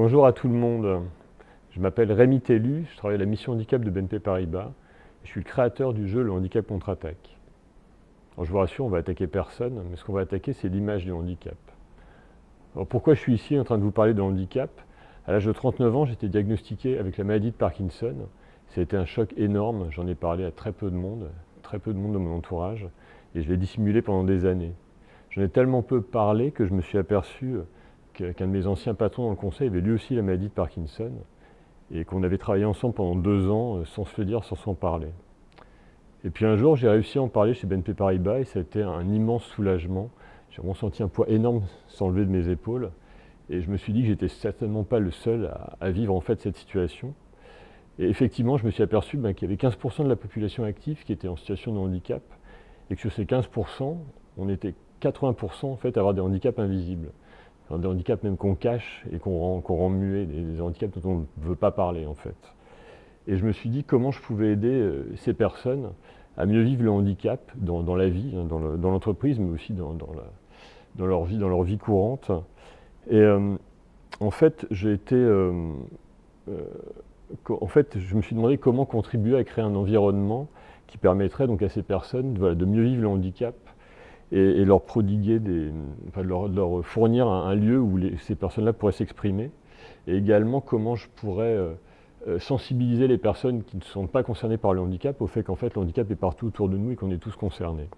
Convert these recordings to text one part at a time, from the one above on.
Bonjour à tout le monde. Je m'appelle Rémi Tellu, je travaille à la mission handicap de BNP Paribas. Je suis le créateur du jeu Le Handicap Contre-Attaque. Alors je vous rassure, on va attaquer personne, mais ce qu'on va attaquer, c'est l'image du handicap. Alors pourquoi je suis ici en train de vous parler de handicap? À l'âge de 39 ans, j'étais diagnostiqué avec la maladie de Parkinson. Ça a été un choc énorme, j'en ai parlé à très peu de monde dans mon entourage, et je l'ai dissimulé pendant des années. J'en ai tellement peu parlé que je me suis aperçu qu'un de mes anciens patrons dans le conseil avait lui aussi la maladie de Parkinson, et qu'on avait travaillé ensemble pendant 2 ans sans se le dire, sans s'en parler. Et puis un jour, j'ai réussi à en parler chez BNP Paribas et ça a été un immense soulagement. J'ai vraiment senti un poids énorme s'enlever de mes épaules. Et je me suis dit que j'étais certainement pas le seul à vivre en fait cette situation. Et effectivement, je me suis aperçu qu'il y avait 15% de la population active qui était en situation de handicap et que sur ces 15%, on était 80% en fait à avoir des handicaps invisibles. Enfin, des handicaps même qu'on cache et qu'on rend muets, des handicaps dont on ne veut pas parler en fait. Et je me suis dit comment je pouvais aider ces personnes à mieux vivre le handicap dans la vie, dans l'entreprise, mais aussi dans leur vie courante. Et en fait, je me suis demandé comment contribuer à créer un environnement qui permettrait donc à ces personnes de mieux vivre le handicap et leur prodiguer leur fournir un lieu où ces personnes-là pourraient s'exprimer. Et également comment je pourrais sensibiliser les personnes qui ne sont pas concernées par le handicap au fait qu'en fait le handicap est partout autour de nous et qu'on est tous concernés.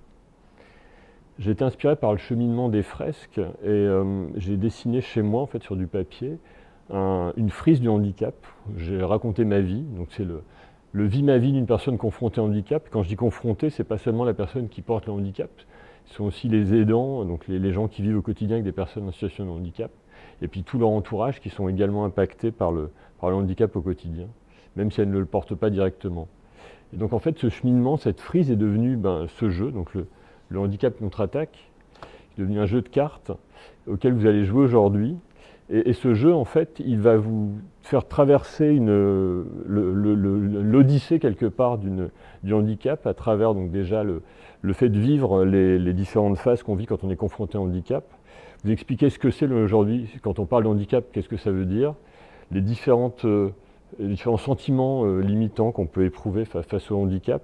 J'ai été inspiré par le cheminement des fresques et j'ai dessiné chez moi en fait sur du papier une frise du handicap. J'ai raconté ma vie, donc c'est le vie ma vie d'une personne confrontée au handicap. Quand je dis confrontée, c'est pas seulement la personne qui porte le handicap, ce sont aussi les aidants, donc les gens qui vivent au quotidien avec des personnes en situation de handicap, et puis tout leur entourage qui sont également impactés par le handicap au quotidien, même si elles ne le portent pas directement. Et donc en fait, ce cheminement, cette frise est devenue ce jeu, donc le handicap contre-attaque, qui est devenu un jeu de cartes auquel vous allez jouer aujourd'hui. Et ce jeu, en fait, il va vous faire traverser l'odyssée quelque part du handicap à travers donc déjà le fait de vivre les différentes phases qu'on vit quand on est confronté au handicap. Vous expliquer ce que c'est aujourd'hui, quand on parle de handicap, qu'est-ce que ça veut dire, les différents sentiments limitants qu'on peut éprouver face au handicap.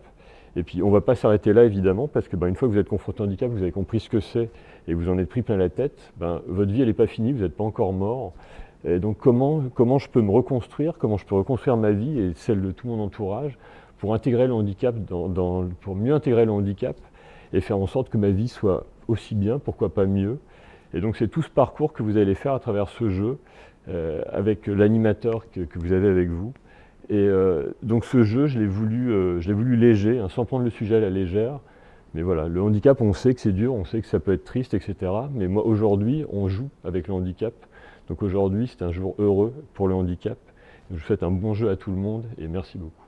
Et puis on ne va pas s'arrêter là évidemment, parce que une fois que vous êtes confronté au handicap, vous avez compris ce que c'est et vous en êtes pris plein la tête, votre vie elle n'est pas finie, vous n'êtes pas encore mort. Et donc comment je peux me reconstruire, comment je peux reconstruire ma vie et celle de tout mon entourage pour intégrer le handicap, pour mieux intégrer le handicap et faire en sorte que ma vie soit aussi bien, pourquoi pas mieux. Et donc c'est tout ce parcours que vous allez faire à travers ce jeu avec l'animateur que vous avez avec vous. Et donc ce jeu, je l'ai voulu léger, sans prendre le sujet à la légère. Mais voilà, le handicap, on sait que c'est dur, on sait que ça peut être triste, etc. Mais moi, aujourd'hui, on joue avec le handicap. Donc aujourd'hui, c'est un jour heureux pour le handicap. Je vous souhaite un bon jeu à tout le monde et merci beaucoup.